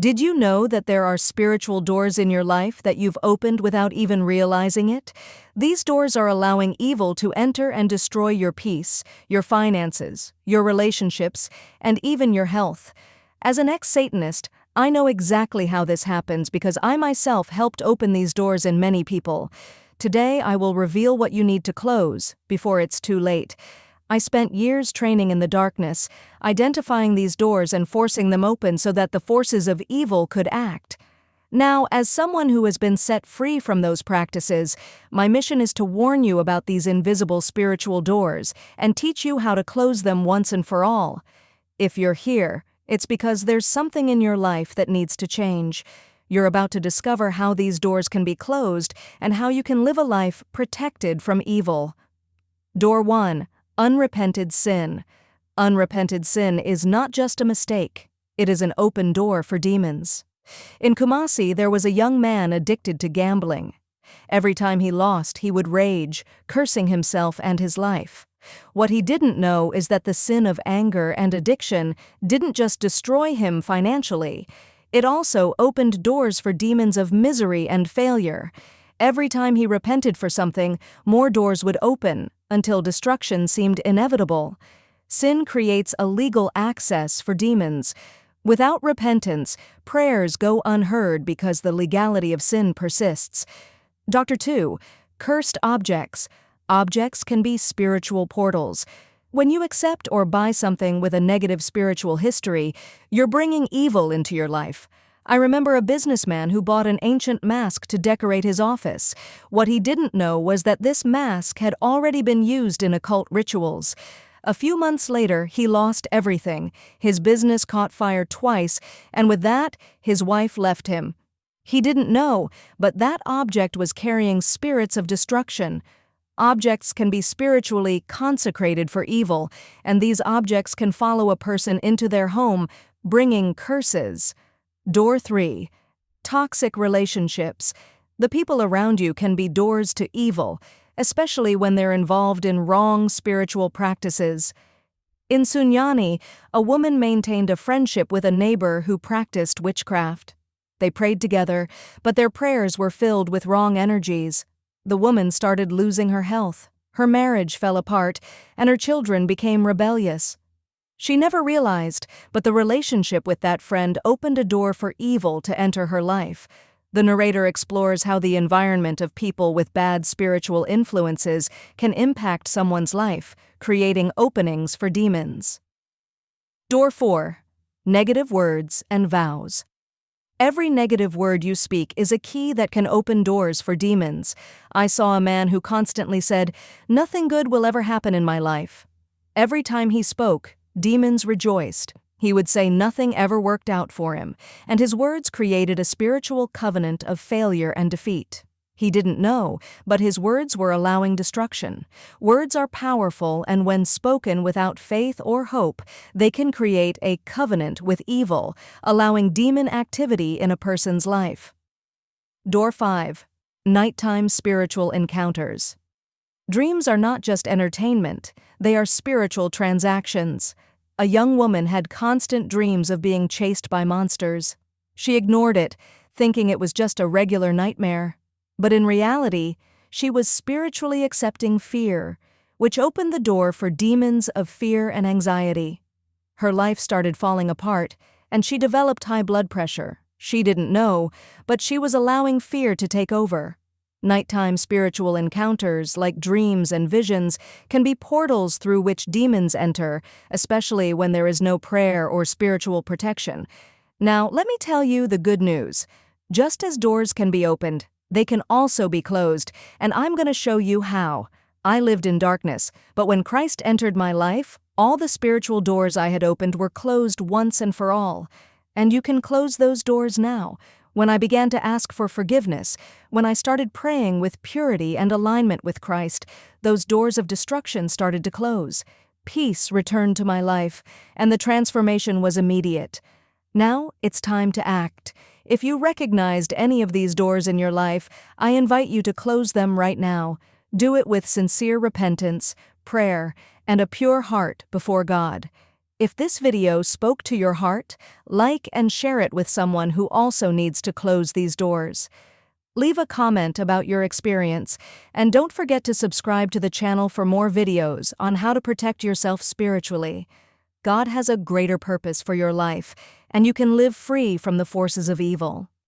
Did you know that there are spiritual doors in your life that you've opened without even realizing it? These doors are allowing evil to enter and destroy your peace, your finances, your relationships, and even your health. As an ex-Satanist, I know exactly how this happens because I myself helped open these doors in many people. Today, I will reveal what you need to close before it's too late. I spent years training in the darkness, identifying these doors and forcing them open so that the forces of evil could act. Now, as someone who has been set free from those practices, my mission is to warn you about these invisible spiritual doors and teach you how to close them once and for all. If you're here, it's because there's something in your life that needs to change. You're about to discover how these doors can be closed and how you can live a life protected from evil. Door 1. Unrepented sin. Unrepented sin is not just a mistake. It is an open door for demons. In Kumasi, there was a young man addicted to gambling. Every time he lost, he would rage, cursing himself and his life. What he didn't know is that the sin of anger and addiction didn't just destroy him financially. It also opened doors for demons of misery and failure. Every time he repented for something, more doors would open, until destruction seemed inevitable. Sin creates a legal access for demons. Without repentance, prayers go unheard because the legality of sin persists. Dr. 2. Cursed objects. Objects can be spiritual portals. When you accept or buy something with a negative spiritual history, you're bringing evil into your life. I remember a businessman who bought an ancient mask to decorate his office. What he didn't know was that this mask had already been used in occult rituals. A few months later, he lost everything. His business caught fire twice, and with that, his wife left him. He didn't know, but that object was carrying spirits of destruction. Objects can be spiritually consecrated for evil, and these objects can follow a person into their home, bringing curses. Door 3. Toxic relationships. The people around you can be doors to evil, especially when they're involved in wrong spiritual practices. In Sunyani, a woman maintained a friendship with a neighbor who practiced witchcraft. They prayed together, but their prayers were filled with wrong energies. The woman started losing her health, her marriage fell apart, and her children became rebellious. She never realized, but the relationship with that friend opened a door for evil to enter her life. The narrator explores how the environment of people with bad spiritual influences can impact someone's life, creating openings for demons. Door 4. Negative words and vows. Every negative word you speak is a key that can open doors for demons. I saw a man who constantly said, "Nothing good will ever happen in my life." Every time he spoke, demons rejoiced. He would say nothing ever worked out for him, and his words created a spiritual covenant of failure and defeat. He didn't know, but his words were allowing destruction. Words are powerful, and when spoken without faith or hope, they can create a covenant with evil, allowing demon activity in a person's life. Door 5. Nighttime spiritual encounters. Dreams are not just entertainment, they are spiritual transactions. A young woman had constant dreams of being chased by monsters. She ignored it, thinking it was just a regular nightmare. But in reality, she was spiritually accepting fear, which opened the door for demons of fear and anxiety. Her life started falling apart, and she developed high blood pressure. She didn't know, but she was allowing fear to take over. Nighttime spiritual encounters, like dreams and visions, can be portals through which demons enter, especially when there is no prayer or spiritual protection. Now, let me tell you the good news. Just as doors can be opened, they can also be closed, and I'm going to show you how. I lived in darkness, but when Christ entered my life, all the spiritual doors I had opened were closed once and for all. And you can close those doors now. When I began to ask for forgiveness, when I started praying with purity and alignment with Christ, those doors of destruction started to close. Peace returned to my life, and the transformation was immediate. Now it's time to act. If you recognized any of these doors in your life, I invite you to close them right now. Do it with sincere repentance, prayer, and a pure heart before God. If this video spoke to your heart, like and share it with someone who also needs to close these doors. Leave a comment about your experience, and don't forget to subscribe to the channel for more videos on how to protect yourself spiritually. God has a greater purpose for your life, and you can live free from the forces of evil.